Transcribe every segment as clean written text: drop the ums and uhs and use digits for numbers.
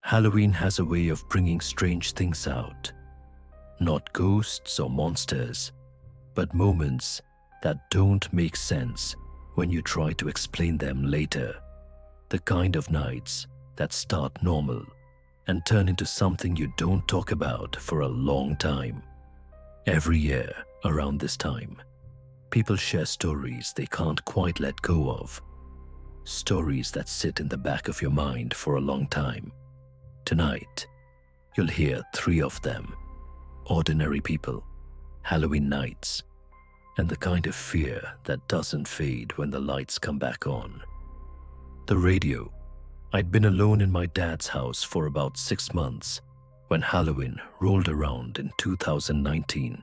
Halloween has a way of bringing strange things out. Not ghosts or monsters, but moments that don't make sense when you try to explain them later. The kind of nights that start normal and turn into something you don't talk about for a long time. Every year, around this time, people share stories they can't quite let go of. Stories that sit in the back of your mind for a long time. Tonight, you'll hear 3 of them. Ordinary people, Halloween nights, and the kind of fear that doesn't fade when the lights come back on. The radio. I'd been alone in my dad's house for about 6 months when Halloween rolled around in 2019.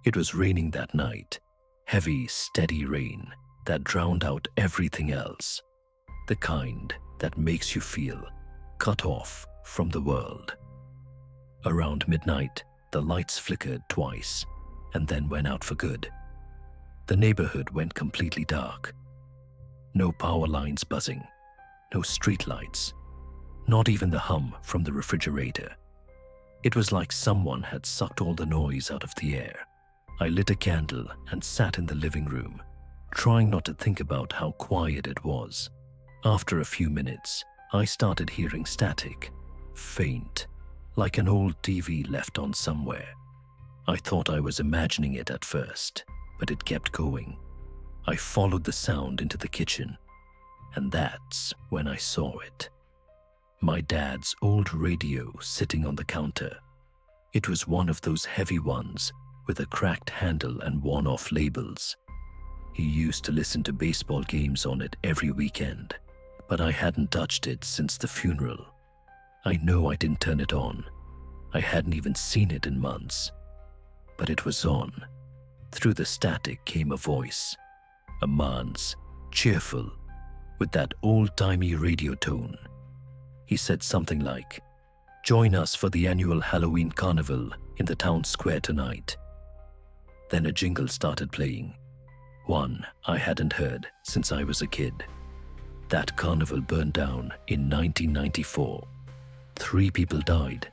It was raining that night, heavy, steady rain that drowned out everything else. The kind that makes you feel cut off from the world. Around midnight, the lights flickered twice and then went out for good. The neighborhood went completely dark. No power lines buzzing, no street lights, not even the hum from the refrigerator. It was like someone had sucked all the noise out of the air. I lit a candle and sat in the living room, trying not to think about how quiet it was. After a few minutes, I started hearing static, faint, like an old TV left on somewhere. I thought I was imagining it at first, but it kept going. I followed the sound into the kitchen, and that's when I saw it. My dad's old radio sitting on the counter. It was one of those heavy ones with a cracked handle and worn-off labels. He used to listen to baseball games on it every weekend, but I hadn't touched it since the funeral. I know I didn't turn it on. I hadn't even seen it in months. But it was on. Through the static came a voice, a man's, cheerful, with that old-timey radio tone. He said something like, "Join us for the annual Halloween carnival in the town square tonight." Then a jingle started playing, one I hadn't heard since I was a kid. That carnival burned down in 1994. 3 people died.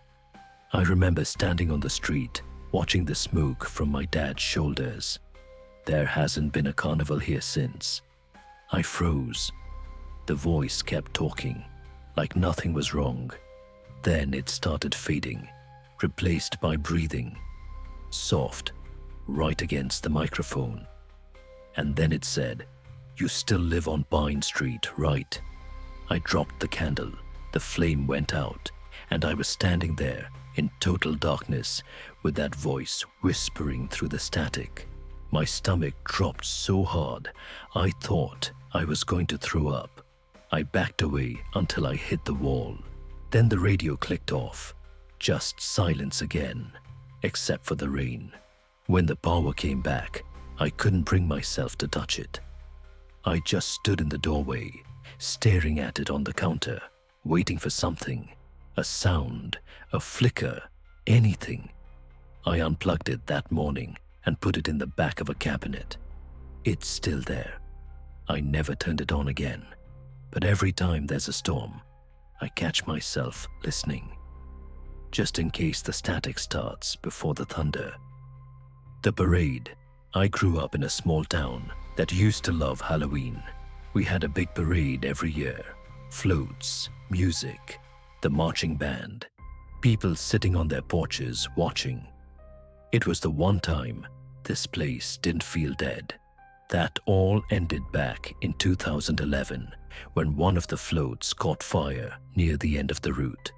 I remember standing on the street, watching the smoke from my dad's shoulders. There hasn't been a carnival here since. I froze. The voice kept talking, like nothing was wrong. Then it started fading, replaced by breathing, soft, right against the microphone. And then it said, "You still live on Pine Street, right?" I dropped the candle, the flame went out, and I was standing there in total darkness with that voice whispering through the static. My stomach dropped so hard, I thought I was going to throw up. I backed away until I hit the wall. Then the radio clicked off. Just silence again, except for the rain. When the power came back, I couldn't bring myself to touch it. I just stood in the doorway, staring at it on the counter, waiting for something, a sound, a flicker, anything. I unplugged it that morning and put it in the back of a cabinet. It's still there. I never turned it on again, but every time there's a storm, I catch myself listening, just in case the static starts before the thunder. The parade. I grew up in a small town that used to love Halloween. We had a big parade every year. Floats, music, the marching band, people sitting on their porches watching. It was the one time this place didn't feel dead. That all ended back in 2011 when one of the floats caught fire near the end of the route.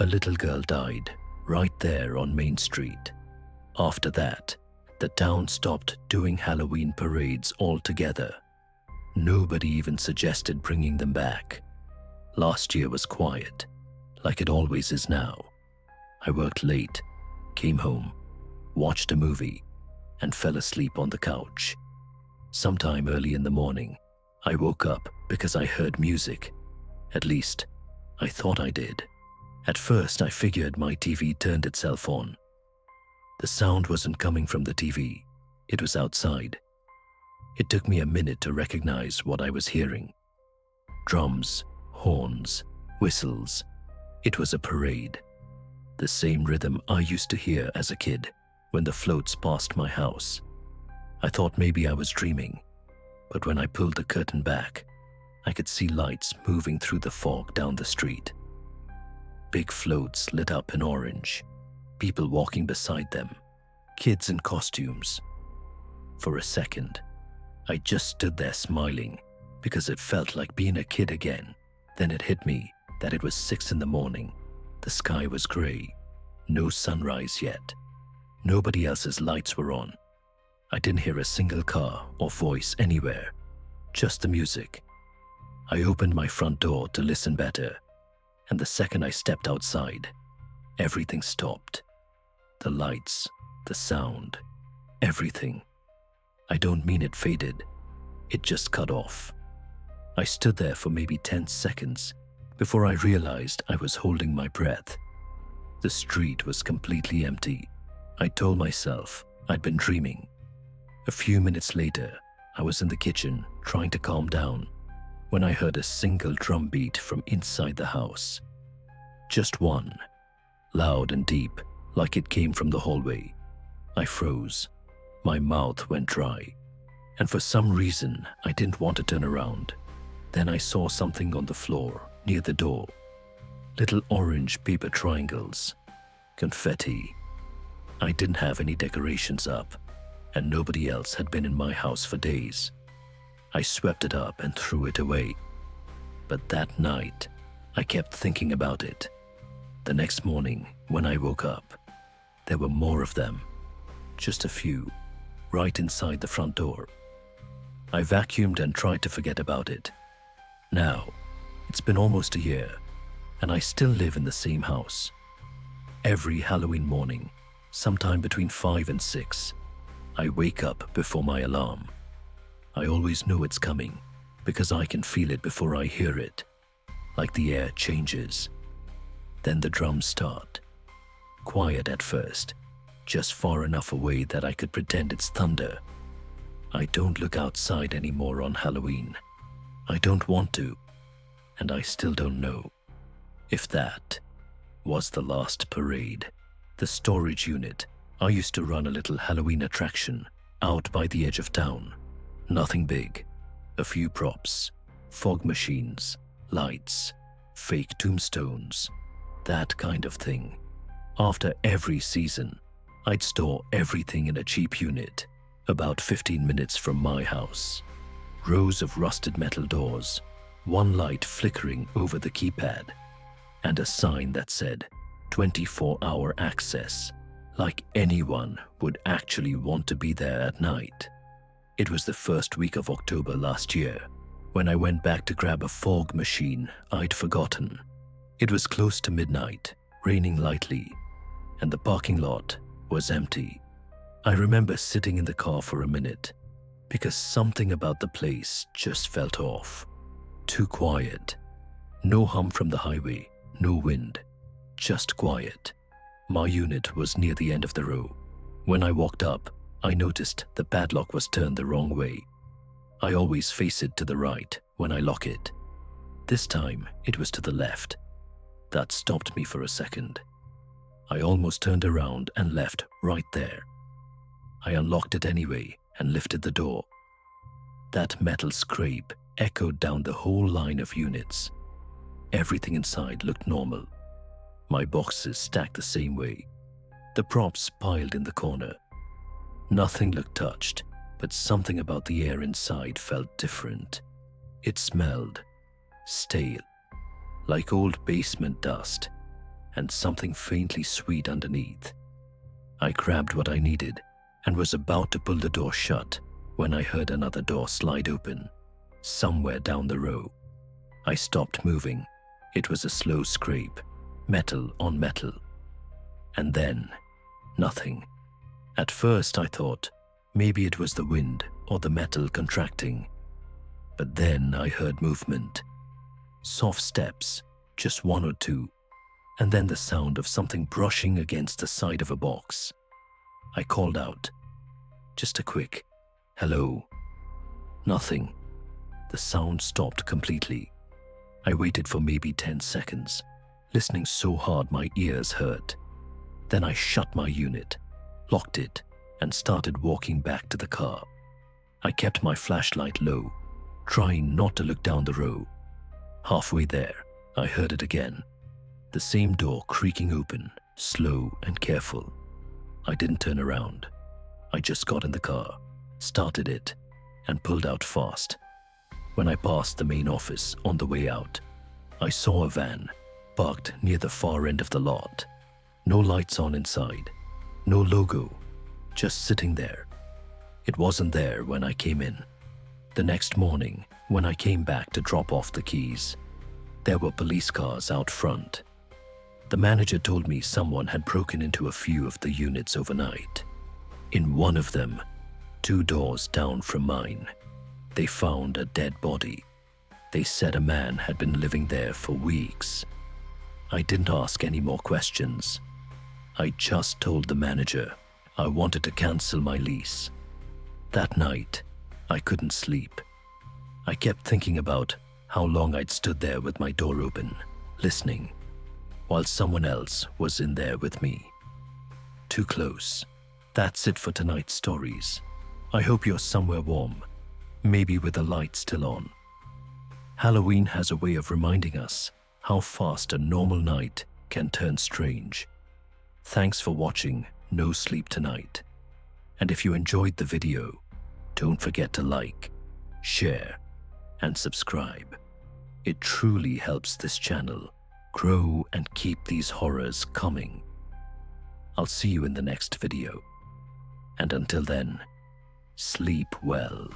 A little girl died right there on Main Street. After that, the town stopped doing Halloween parades altogether. Nobody even suggested bringing them back. Last year was quiet, like it always is now. I worked late, came home, watched a movie, and fell asleep on the couch. Sometime early in the morning, I woke up because I heard music. At least, I thought I did. At first, I figured my TV turned itself on. The sound wasn't coming from the TV. It was outside. It took me a minute to recognize what I was hearing. Drums, horns, whistles. It was a parade, the same rhythm I used to hear as a kid when the floats passed my house. I thought maybe I was dreaming, but when I pulled the curtain back, I could see lights moving through the fog down the street. Big floats lit up in orange, people walking beside them, kids in costumes. For a second, I just stood there smiling because it felt like being a kid again. Then it hit me that it was 6 in the morning. The sky was grey, no sunrise yet. Nobody else's lights were on. I didn't hear a single car or voice anywhere, just the music. I opened my front door to listen better, and the second I stepped outside, everything stopped. The lights, the sound, everything. I don't mean it faded, it just cut off. I stood there for maybe 10 seconds before I realized I was holding my breath. The street was completely empty. I told myself I'd been dreaming. A few minutes later, I was in the kitchen trying to calm down when I heard a single drum beat from inside the house. Just one, loud and deep, like it came from the hallway. I froze. My mouth went dry, and for some reason, I didn't want to turn around. Then I saw something on the floor near the door. Little orange paper triangles, confetti. I didn't have any decorations up, and nobody else had been in my house for days. I swept it up and threw it away. But that night, I kept thinking about it. The next morning, when I woke up, there were more of them. Just a few, right inside the front door. I vacuumed and tried to forget about it. Now, it's been almost a year, and I still live in the same house. Every Halloween morning, sometime between 5 and 6, I wake up before my alarm. I always know it's coming because I can feel it before I hear it, like the air changes. Then the drums start. Quiet at first, just far enough away that I could pretend it's thunder. I don't look outside anymore on Halloween. I don't want to, and I still don't know if that was the last parade. The storage unit. I used to run a little Halloween attraction out by the edge of town. Nothing big. A few props, fog machines, lights, fake tombstones, that kind of thing. After every season, I'd store everything in a cheap unit, about 15 minutes from my house. Rows of rusted metal doors, one light flickering over the keypad, and a sign that said 24-hour access, like anyone would actually want to be there at night. It was the first week of October last year when I went back to grab a fog machine I'd forgotten. It was close to midnight, raining lightly, and the parking lot was empty. I remember sitting in the car for a minute because something about the place just felt off. Too quiet. No hum from the highway, no wind, just quiet. My unit was near the end of the row. When I walked up, I noticed the padlock was turned the wrong way. I always face it to the right when I lock it. This time, it was to the left. That stopped me for a second. I almost turned around and left right there. I unlocked it anyway and lifted the door. That metal scrape echoed down the whole line of units. Everything inside looked normal. My boxes stacked the same way. The props piled in the corner. Nothing looked touched, but something about the air inside felt different. It smelled stale, like old basement dust, and something faintly sweet underneath. I grabbed what I needed and was about to pull the door shut when I heard another door slide open, somewhere down the row. I stopped moving. It was a slow scrape, metal on metal. And then, nothing. At first I thought maybe it was the wind or the metal contracting. But then I heard movement. Soft steps, just one or two, and then the sound of something brushing against the side of a box. I called out. Just a quick, hello. Nothing. The sound stopped completely. I waited for maybe 10 seconds, listening so hard my ears hurt. Then I shut my unit, locked it, and started walking back to the car. I kept my flashlight low, trying not to look down the row. Halfway there, I heard it again. The same door creaking open, slow and careful. I didn't turn around. I just got in the car, started it, and pulled out fast. When I passed the main office on the way out, I saw a van parked near the far end of the lot. No lights on inside, no logo, just sitting there. It wasn't there when I came in. The next morning, when I came back to drop off the keys, there were police cars out front. The manager told me someone had broken into a few of the units overnight. In one of them, 2 doors down from mine, they found a dead body. They said a man had been living there for weeks. I didn't ask any more questions. I just told the manager I wanted to cancel my lease. That night, I couldn't sleep. I kept thinking about how long I'd stood there with my door open, listening, while someone else was in there with me. Too close. That's it for tonight's stories. I hope you're somewhere warm, maybe with the light still on. Halloween has a way of reminding us how fast a normal night can turn strange. Thanks for watching No Sleep Tonight. And if you enjoyed the video, don't forget to like, share, and subscribe. It truly helps this channel grow and keep these horrors coming. I'll see you in the next video. And until then, sleep well.